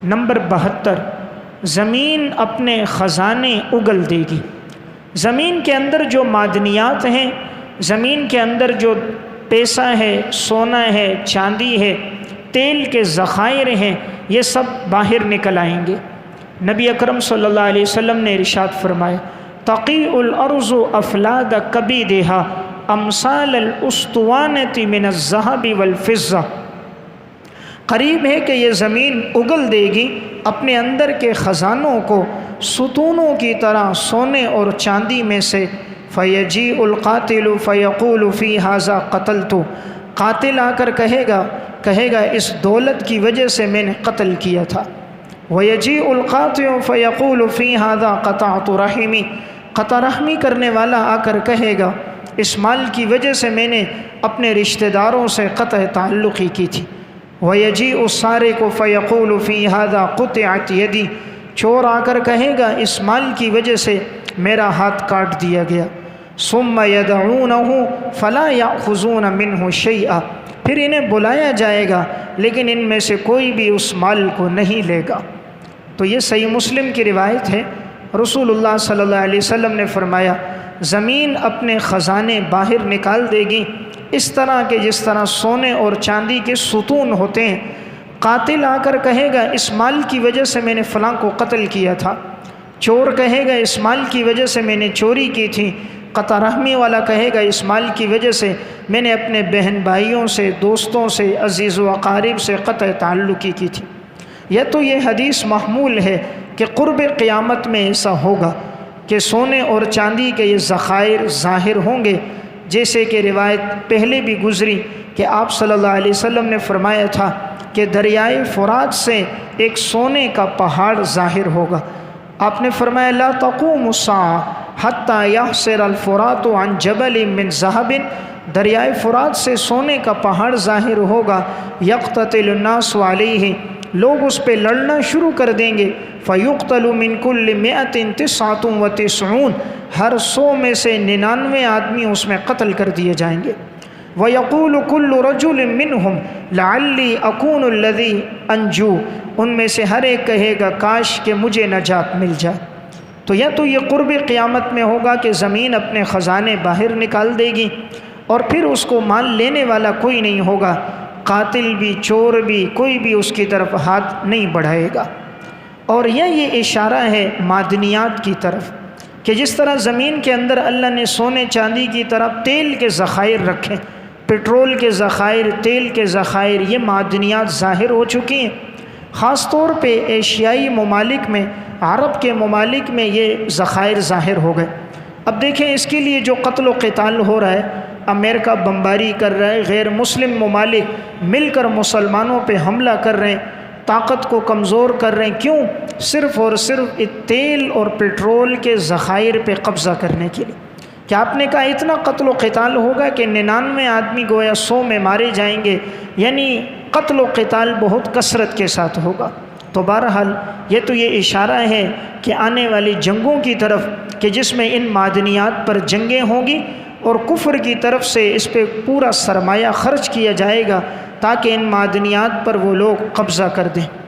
Number 72، زمین اپنے خزانے اگل دے گی۔ زمین کے اندر جو معدنیات ہیں، زمین کے اندر جو پیسہ ہے، سونا ہے، چاندی ہے، تیل کے ذخائر ہیں، یہ سب باہر نکل آئیں گے۔ نبی اکرم صلی اللہ علیہ وسلم نے ارشاد فرمایا، تقیء الارض افلاد کبیدہا امثال الاسطوانۃ من الذہب والفضہ۔ قریب ہے کہ یہ زمین اگل دے گی اپنے اندر کے خزانوں کو ستونوں کی طرح سونے اور چاندی میں سے۔ فیجیء القاتل فیقول فی ھذا قتلت، قاتل آ کر کہے گا اس دولت کی وجہ سے میں نے قتل کیا تھا۔ ویجیء القاطع فیقول فی ھذا قطعت رحمی، قطع رحمی کرنے والا آ کر کہے گا اس مال کی وجہ سے میں نے اپنے رشتہ داروں سے قطع تعلقی کی تھی۔ ویجیء السارق فیقول فی ھذا قطعت یدی، چور آ کر کہے گا اس مال کی وجہ سے میرا ہاتھ کاٹ دیا گیا۔ ثم یدعونہ فلا یأخذون منہ شیئا، پھر انہیں بلایا جائے گا لیکن ان میں سے کوئی بھی اس مال کو نہیں لے گا۔ تو یہ صحیح مسلم کی روایت ہے۔ رسول اللہ صلی اللہ علیہ وسلم نے فرمایا زمین اپنے خزانے باہر نکال دے گی اس طرح کہ جس طرح سونے اور چاندی کے ستون ہوتے ہیں۔ قاتل آ کر کہے گا اس مال کی وجہ سے میں نے فلاں کو قتل کیا تھا، چور کہے گا اس مال کی وجہ سے میں نے چوری کی تھی، قطع رحمی والا کہے گا اس مال کی وجہ سے میں نے اپنے بہن بھائیوں سے، دوستوں سے، عزیز و اقارب سے قطع تعلقی کی تھی۔ یا تو یہ حدیث محمول ہے کہ قرب قیامت میں ایسا ہوگا کہ سونے اور چاندی کے یہ ذخائر ظاہر ہوں گے، جیسے کہ روایت پہلے بھی گزری کہ آپ صلی اللہ علیہ وسلم نے فرمایا تھا کہ دریائے فرات سے ایک سونے کا پہاڑ ظاہر ہوگا۔ آپ نے فرمایا لا تقوم الساعہ حتی یحصر الفرات عن جبل من ذہب، دریائے فرات سے سونے کا پہاڑ ظاہر ہوگا، یقتتل الناس علیہ، لوگ اس پہ لڑنا شروع کر دیں گے، فیقتل من کل 199، ہر 100 میں سے 99 آدمی اس میں قتل کر دیے جائیں گے۔ وَيَقُولُ كُلُّ رَجُلٍ مِّنْهُمْ لَعَلِّي أَكُونُ الَّذِي أَنْجُو، ان میں سے ہر ایک کہے گا کاش کہ مجھے نجات مل جائے۔ تو یا تو یہ قرب قیامت میں ہوگا کہ زمین اپنے خزانے باہر نکال دے گی اور پھر اس کو مال لینے والا کوئی نہیں ہوگا، قاتل بھی، چور بھی، کوئی بھی اس کی طرف ہاتھ نہیں بڑھائے گا۔ اور یہ اشارہ ہے معدنیات کی طرف کہ جس طرح زمین کے اندر اللہ نے سونے چاندی کی طرف تیل کے ذخائر رکھے، پٹرول کے ذخائر، تیل کے ذخائر، یہ معدنیات ظاہر ہو چکی ہیں۔ خاص طور پہ ایشیائی ممالک میں، عرب کے ممالک میں یہ ذخائر ظاہر ہو گئے۔ اب دیکھیں اس کے لیے جو قتل و قتال ہو رہا ہے، امریکہ بمباری کر رہا ہے، غیر مسلم ممالک مل کر مسلمانوں پہ حملہ کر رہے ہیں، طاقت کو کمزور کر رہے ہیں، کیوں؟ صرف اور صرف تیل اور پٹرول کے ذخائر پہ قبضہ کرنے کے لیے۔ کہ آپ نے کہا اتنا قتل و قتال ہوگا کہ 99 آدمی گویا 100 میں مارے جائیں گے، یعنی قتل و قتال بہت کثرت کے ساتھ ہوگا۔ تو بہرحال یہ اشارہ ہے کہ آنے والی جنگوں کی طرف کہ جس میں ان معدنیات پر جنگیں ہوں گی اور کفر کی طرف سے اس پہ پورا سرمایہ خرچ کیا جائے گا تاکہ ان معدنیات پر وہ لوگ قبضہ کر دیں۔